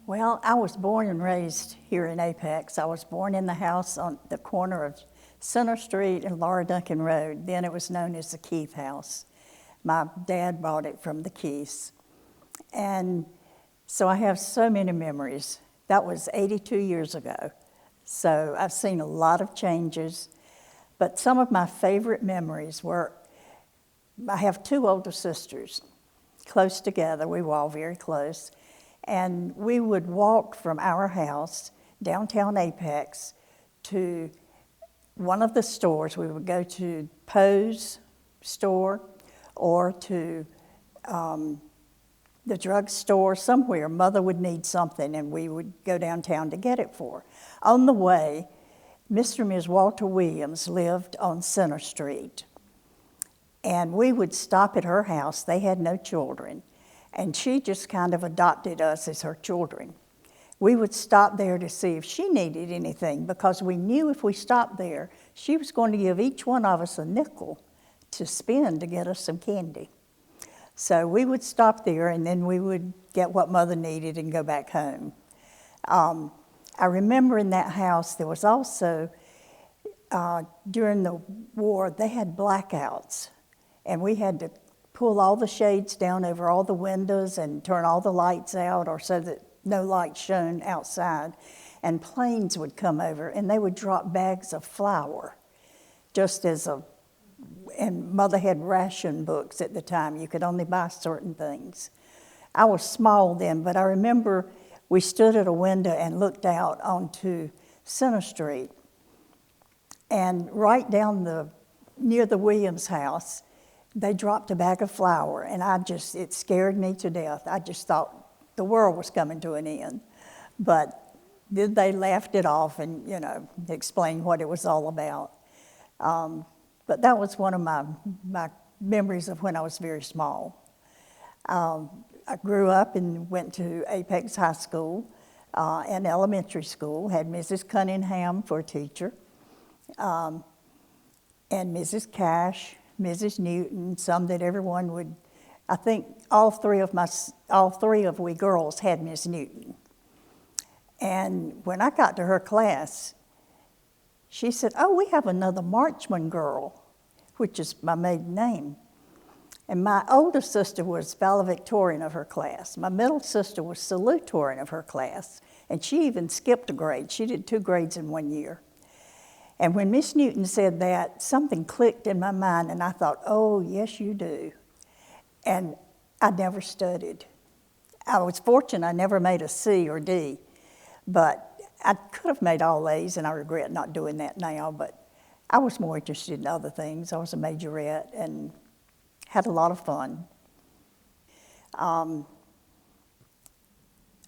Well, I was born and raised here in Apex. I was born in the house on the corner of Center Street and Laura Duncan Road. Then it was known as the Keith House. My dad bought it from the Keiths. And so I have so many memories. That was 82 years ago. So I've seen a lot of changes. But some of my favorite memories were, I have two older sisters, close together. We were all very close. And we would walk from our house, downtown Apex, to one of the stores. We would go to Poe's store or to the drugstore somewhere. Mother would need something, and we would go downtown to get it for her. On the way, Mr. and Ms. Walter Williams lived on Center Street. And we would stop at her house. They had no children. And she just kind of adopted us as her children. We would stop there to see if she needed anything, because we knew if we stopped there, she was going to give each one of us a nickel to spend to get us some candy. So we would stop there, and then we would get what Mother needed and go back home. I remember in that house there was also, during the war, they had blackouts, and we had to pull all the shades down over all the windows and turn all the lights out, or so that no light shone outside. And planes would come over, and they would drop bags of flour, just as and Mother had ration books at the time. You could only buy certain things. I was small then, but I remember we stood at a window and looked out onto Center Street. And right down near the Williams house, they dropped a bag of flour, and it scared me to death. I just thought the world was coming to an end. But then they laughed it off and, explained what it was all about. But that was one of my memories of when I was very small. I grew up and went to Apex High School and elementary school, had Mrs. Cunningham for a teacher, and Mrs. Cash, Mrs. Newton, some that everyone would, I think all three of we girls had Miss Newton. And when I got to her class, she said, "Oh, we have another Marchman girl," which is my maiden name. And my older sister was valedictorian of her class. My middle sister was salutatorian of her class, and she even skipped a grade. She did 2 grades in 1 year. And when Miss Newton said that, something clicked in my mind, and I thought, oh, yes, you do. And I never studied. I was fortunate I never made a C or D, but I could have made all A's, and I regret not doing that now, but I was more interested in other things. I was a majorette and had a lot of fun.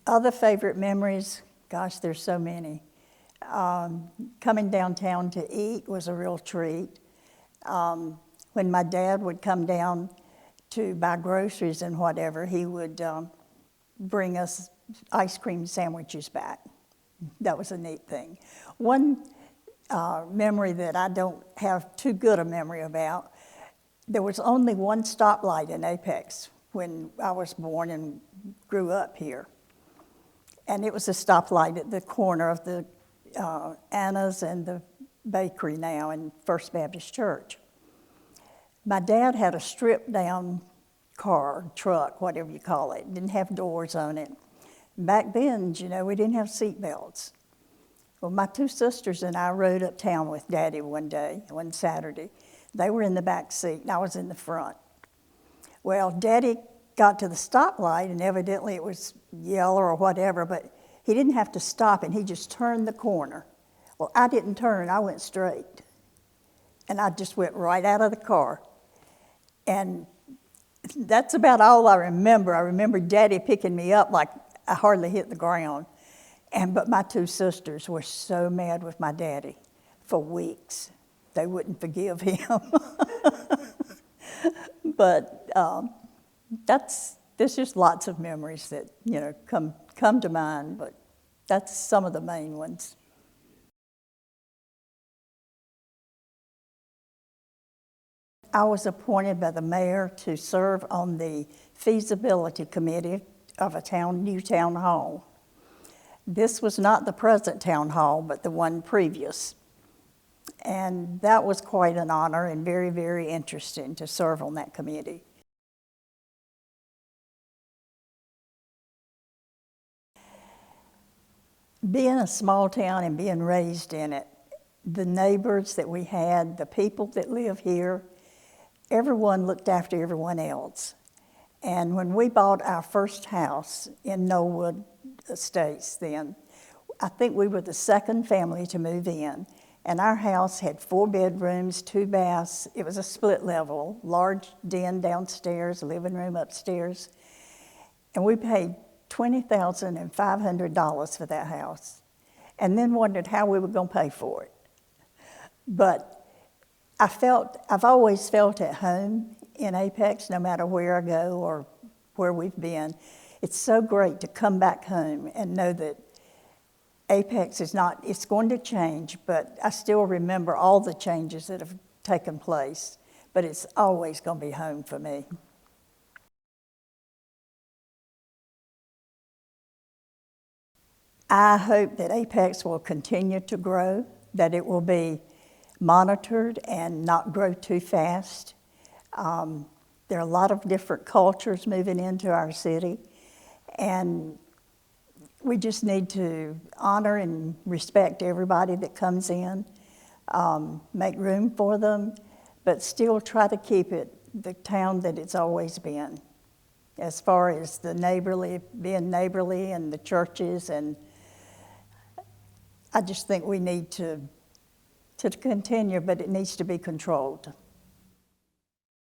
Other favorite memories, gosh, there's so many. Coming downtown to eat was a real treat. When my dad would come down to buy groceries and whatever, he would bring us ice cream sandwiches back. That was a neat thing. One memory that I don't have too good a memory about, there was only one stoplight in Apex when I was born and grew up here. And it was a stoplight at the corner of the Anna's and the bakery now in First Baptist Church. My dad had a stripped down car, truck, whatever you call it. Didn't have doors on it. Back then, we didn't have seat belts. Well, my 2 sisters and I rode uptown with Daddy one Saturday. They were in the back seat and I was in the front. Well, Daddy got to the stoplight, and evidently it was yellow or whatever, but he didn't have to stop, and he just turned the corner. Well, I didn't turn, I went straight. And I just went right out of the car. And that's about all I remember. I remember Daddy picking me up like I hardly hit the ground. But my 2 sisters were so mad with my daddy for weeks. They wouldn't forgive him. But there's just lots of memories that, come to mind, but that's some of the main ones. I was appointed by the mayor to serve on the feasibility committee of a new town hall. This was not the present town hall, but the one previous. And that was quite an honor and very, very interesting to serve on that committee. Being a small town and being raised in it, the neighbors that we had, the people that live here, everyone looked after everyone else. And when we bought our first house in Knollwood Estates then, I think we were the second family to move in. And our house had 4 bedrooms, 2 baths. It was a split level, large den downstairs, living room upstairs. And we paid $20,500 for that house, and then wondered how we were going to pay for it. But I've always felt at home in Apex, no matter where I go or where we've been. It's so great to come back home and know that Apex is not, it's going to change, but I still remember all the changes that have taken place, but it's always going to be home for me. I hope that Apex will continue to grow, that it will be monitored and not grow too fast. There are a lot of different cultures moving into our city, and we just need to honor and respect everybody that comes in, make room for them, but still try to keep it the town that it's always been, as far as the neighborly, being neighborly, and the churches. And I just think we need to continue, but it needs to be controlled.